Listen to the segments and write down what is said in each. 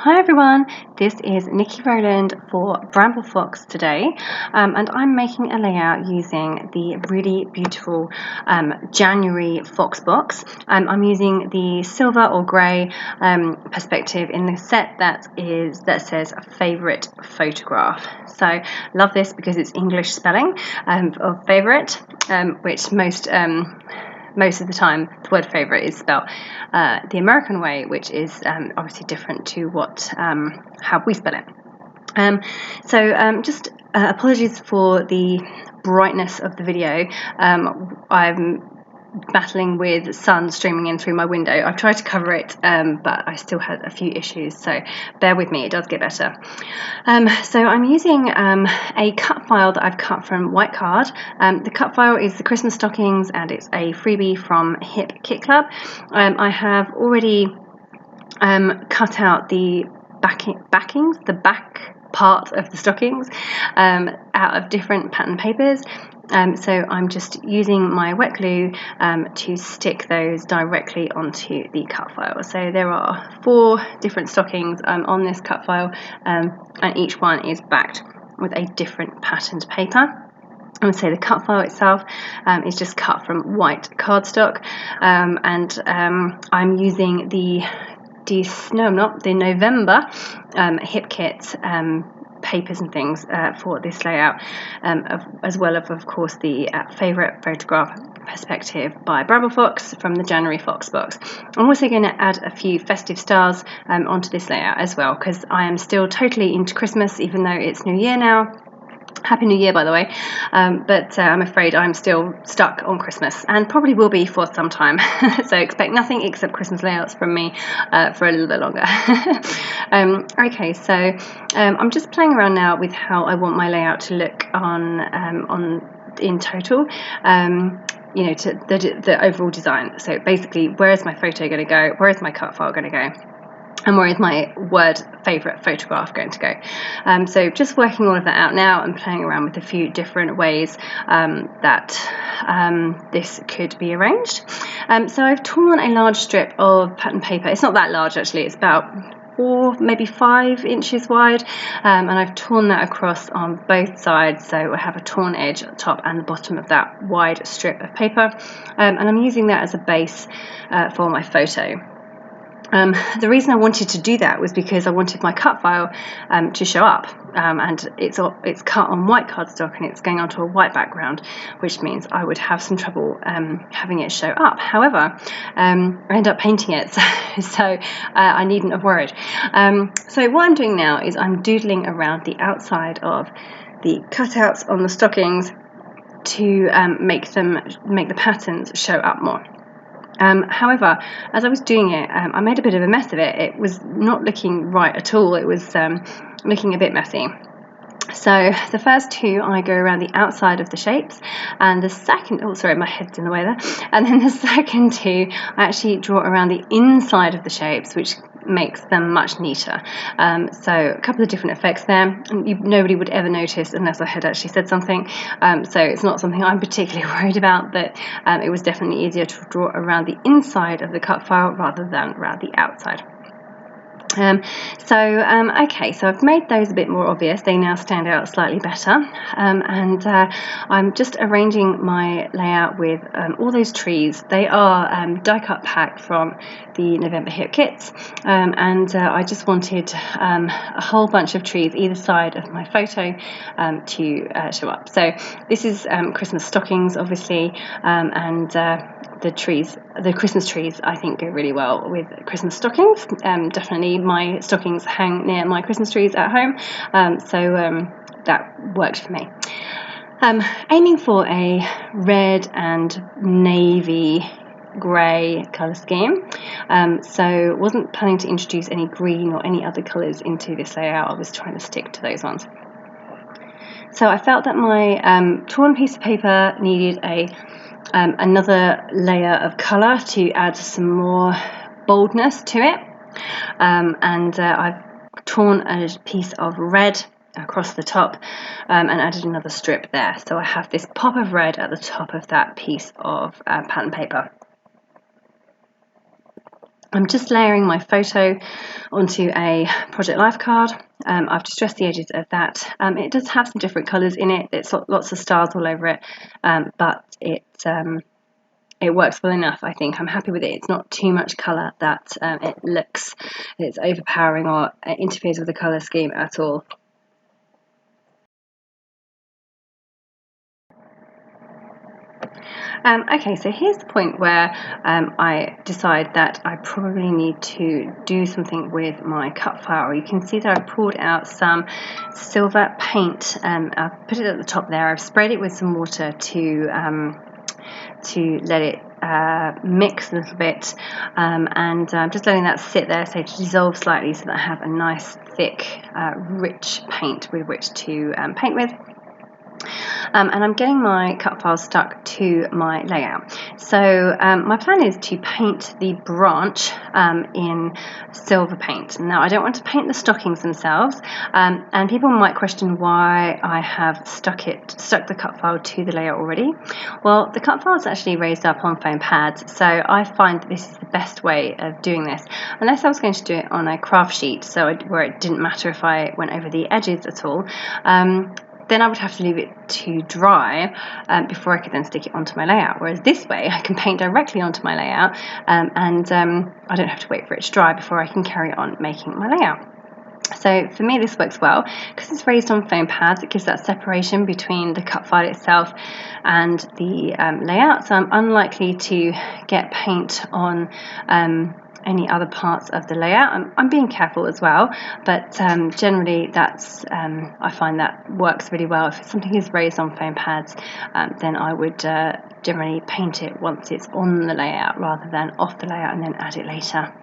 Hi everyone, this is Niki Rowland for Bramble Fox today, and I'm making a layout using the really beautiful January Fox box. I'm using the silver or grey perspective in the set that says favourite photograph. So love this because it's English spelling of favourite, which most of the time the word favourite is spelled the American way, which is obviously different to how we spell it. Just apologies for the brightness of the video. I'm battling with sun streaming in through my window. I've tried to cover it, but I still had a few issues, so bear with me, it does get better. So I'm using a cut file that I've cut from white card. The cut file is the Christmas stockings, and it's a freebie from Hip Kit Club. I have already cut out the backings, the back part of the stockings, out of different pattern papers. So I'm just using my wet glue to stick those directly onto the cut file. So there are 4 different stockings on this cut file, and each one is backed with a different patterned paper. I would say the cut file itself is just cut from white cardstock, and I'm using the November Hip Kit papers and things for this layout, as well as of course the favourite photograph perspective by Bramble Fox from the January Fox box. I'm also going to add a few festive stars onto this layout as well, because I am still totally into Christmas, even though it's New Year now. Happy New Year, by the way, but I'm afraid I'm still stuck on Christmas, and probably will be for some time. So expect nothing except Christmas layouts from me for a little bit longer. Okay, so I'm just playing around now with how I want my layout to look in total. You know, to the overall design. So basically, where is my photo going to go? Where is my cut file going to go? And where is my word favourite photograph going to go? So just working all of that out now and playing around with a few different ways that this could be arranged. So I've torn a large strip of pattern paper. It's not that large actually, it's about 4, maybe 5 inches wide, and I've torn that across on both sides, so I have a torn edge at the top and the bottom of that wide strip of paper, and I'm using that as a base for my photo. The reason I wanted to do that was because I wanted my cut file to show up, and it's cut on white cardstock and it's going onto a white background, which means I would have some trouble having it show up. However, I end up painting it, so I needn't have worried. So what I'm doing now is I'm doodling around the outside of the cutouts on the stockings to make the patterns show up more. However, as I was doing it, I made a bit of a mess of it. It was not looking right at all. It was looking a bit messy. So the first 2 I go around the outside of the shapes, and the second, oh sorry, my head's in the way there, and then the second 2 I actually draw around the inside of the shapes, which makes them much neater. So a couple of different effects there, and nobody would ever notice unless I had actually said something, so it's not something I'm particularly worried about, but it was definitely easier to draw around the inside of the cut file rather than around the outside. Okay, so I've made those a bit more obvious. They now stand out slightly better, and I'm just arranging my layout with all those trees. They are die cut pack from the November Hip Kits, and I just wanted a whole bunch of trees either side of my photo to show up. So this is Christmas stockings, obviously, and the Christmas trees I think go really well with Christmas stockings. Definitely my stockings hang near my Christmas trees at home, so that worked for me. Aiming for a red and navy grey colour scheme, so wasn't planning to introduce any green or any other colours into this layout. I was trying to stick to those ones. So I felt that my torn piece of paper needed another layer of colour to add some more boldness to it, and I've torn a piece of red across the top and added another strip there, so I have this pop of red at the top of that piece of pattern paper. I'm just layering my photo onto a Project Life card. I've distressed the edges of that. It does have some different colours in it. It's lots of stars all over it, but it works well enough. I think I'm happy with it. It's not too much colour that it's overpowering or interferes with the colour scheme at all. Okay, so here's the point where I decide that I probably need to do something with my cut file. You can see that I've pulled out some silver paint. I've put it at the top there. I've sprayed it with some water to let it mix a little bit, and I'm just letting that sit there so to dissolve slightly so that I have a nice thick rich paint with which to paint with. And I'm getting my cut file stuck to my layout. So my plan is to paint the branch in silver paint. Now I don't want to paint the stockings themselves, and people might question why I have stuck the cut file to the layout already. Well, the cut file is actually raised up on foam pads, so I find that this is the best way of doing this, unless I was going to do it on a craft sheet, where it didn't matter if I went over the edges at all. Then I would have to leave it to dry before I could then stick it onto my layout. Whereas this way, I can paint directly onto my layout, and I don't have to wait for it to dry before I can carry on making my layout. So for me this works well because it's raised on foam pads. It gives that separation between the cut file itself and the layout, so I'm unlikely to get paint on any other parts of the layout. I'm being careful as well, but generally that's I find that works really well. If something is raised on foam pads, then I would generally paint it once it's on the layout rather than off the layout and then add it later.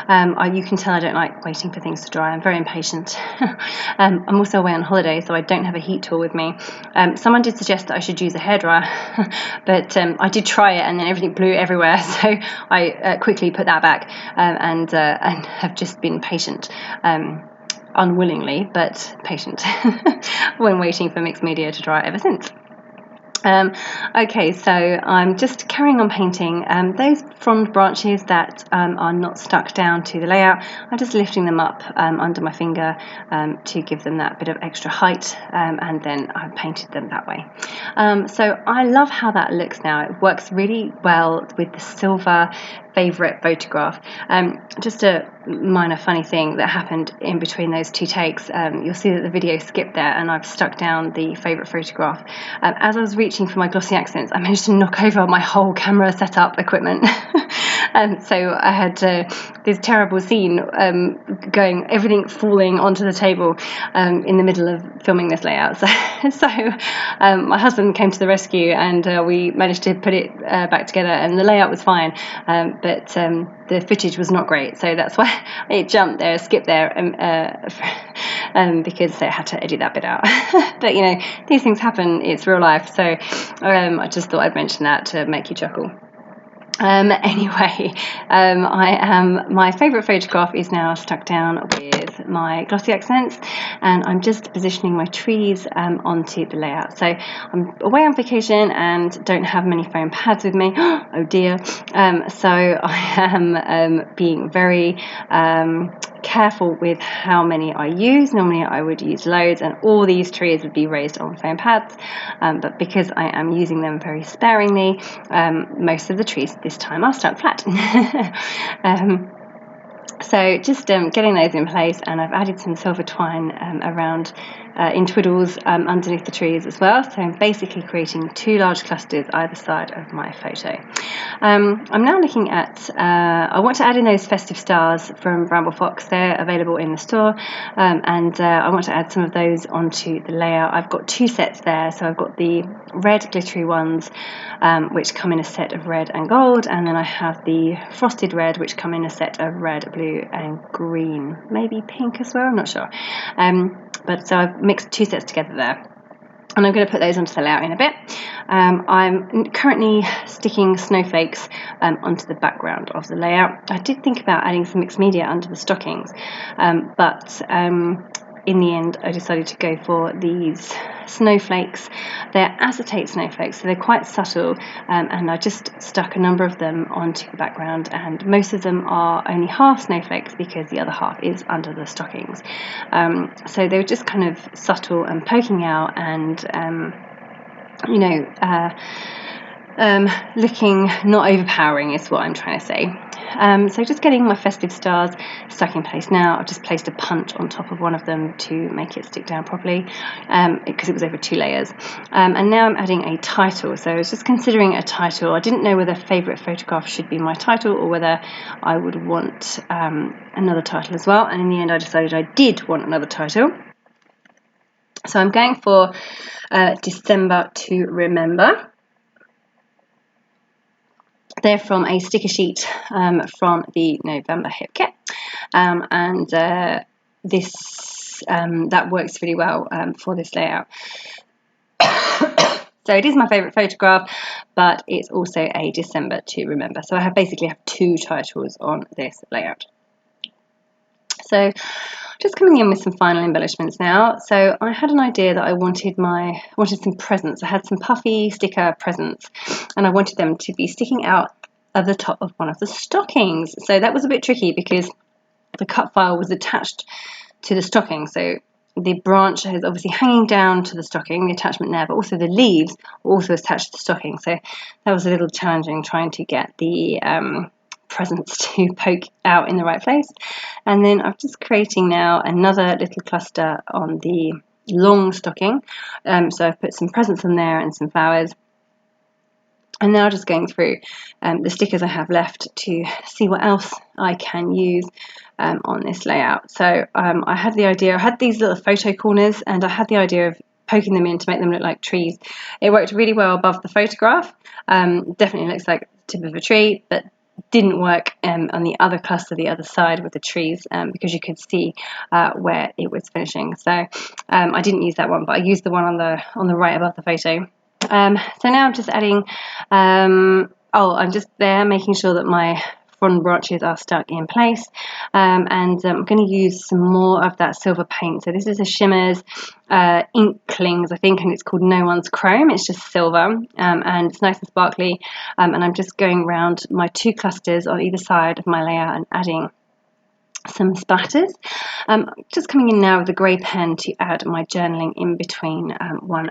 You can tell I don't like waiting for things to dry. I'm very impatient. I'm also away on holiday, so I don't have a heat tool with me. Someone did suggest that I should use a hairdryer, but I did try it and then everything blew everywhere, so I quickly put that back and have just been patient. Unwillingly, but patient when waiting for mixed media to dry ever since. Okay, so I'm just carrying on painting those frond branches that are not stuck down to the layout. I'm just lifting them up under my finger to give them that bit of extra height, and then I've painted them that way. So I love how that looks now. It works really well with the silver favourite photograph. Just a minor funny thing that happened in between those two takes. You'll see that the video skipped there and I've stuck down the favourite photograph. As I was reaching for my glossy accents, I managed to knock over my whole camera setup equipment. So I had this terrible scene going, everything falling onto the table in the middle of filming this layout. So my husband came to the rescue and we managed to put it back together, and the layout was fine, but the footage was not great, so that's why it jumped there, skipped there, because I had to edit that bit out. But you know, these things happen, it's real life, so I just thought I'd mention that to make you chuckle. Anyway, my favourite photograph is now stuck down with my glossy accents, and I'm just positioning my trees onto the layout. So I'm away on vacation and don't have many foam pads with me. Oh dear. So I am being very careful with how many I use. Normally I would use loads and all these trees would be raised on foam pads, but because I am using them very sparingly, most of the trees this time are stuck flat. So just getting those in place, and I've added some silver twine around in twiddles underneath the trees as well. So I'm basically creating two large clusters either side of my photo. I'm now looking at, I want to add in those Festive Stars from Bramble Fox. They're available in the store, and I want to add some of those onto the layout. I've got two sets there, so I've got the red glittery ones which come in a set of red and gold, and then I have the frosted red which come in a set of red, blue and green, maybe pink as well, I'm not sure, but so I've mixed two sets together there, and I'm going to put those onto the layout in a bit. I'm currently sticking snowflakes onto the background of the layout. I did think about adding some mixed media under the stockings, but in the end I decided to go for these snowflakes. They're acetate snowflakes, so they're quite subtle, and I just stuck a number of them onto the background, and most of them are only half snowflakes because the other half is under the stockings. So they were just kind of subtle and poking out, and looking not overpowering is what I'm trying to say. So just getting my festive stars stuck in place now. I've just placed a punch on top of one of them to make it stick down properly, because it was over 2 layers. And now I'm adding a title. So I was just considering a title. I didn't know whether favourite photograph should be my title or whether I would want another title as well. And in the end I decided I did want another title. So I'm going for December to Remember. They're from a sticker sheet from the November Hip Kit, and that works really well for this layout. So it is my favourite photograph, but it's also a December to Remember. So I basically have 2 titles on this layout. So just coming in with some final embellishments now. So I had an idea that I wanted some presents. I had some puffy sticker presents, and I wanted them to be sticking out of the top of one of the stockings. So that was a bit tricky because the cut file was attached to the stocking. So the branch is obviously hanging down to the stocking, the attachment there, but also the leaves were also attached to the stocking. So that was a little challenging trying to get the presents to poke out in the right place. And then I'm just creating now another little cluster on the long stocking. So I've put some presents on there and some flowers. And now just going through the stickers I have left to see what else I can use on this layout. So I had these little photo corners, and I had the idea of poking them in to make them look like trees. It worked really well above the photograph. Definitely looks like the tip of a tree, but didn't work on the other cluster, the other side with the trees, because you could see where it was finishing. So I didn't use that one, but I used the one on the right above the photo. So now I'm just adding, I'm just there making sure that my frond branches are stuck in place, and I'm going to use some more of that silver paint. So this is a Shimmers Inklings, I think, and it's called No One's Chrome. It's just silver, and it's nice and sparkly, and I'm just going around my 2 clusters on either side of my layout and adding some splatters. Just coming in now with a grey pen to add my journaling in between 2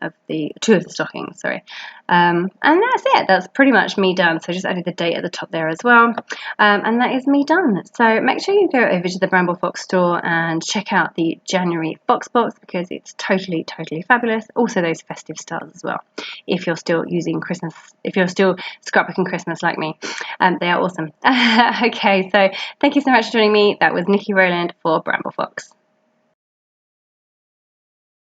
of the stockings, sorry. And that's it. That's pretty much me done. So just added the date at the top there as well. And that is me done. So make sure you go over to the Bramble Fox store and check out the January Fox box, because it's totally, totally fabulous. Also those festive stars as well. If you're still scrapbooking Christmas like me, they are awesome. Okay, so thank you so much for joining me. That was Niki Rowland for Bramble Fox.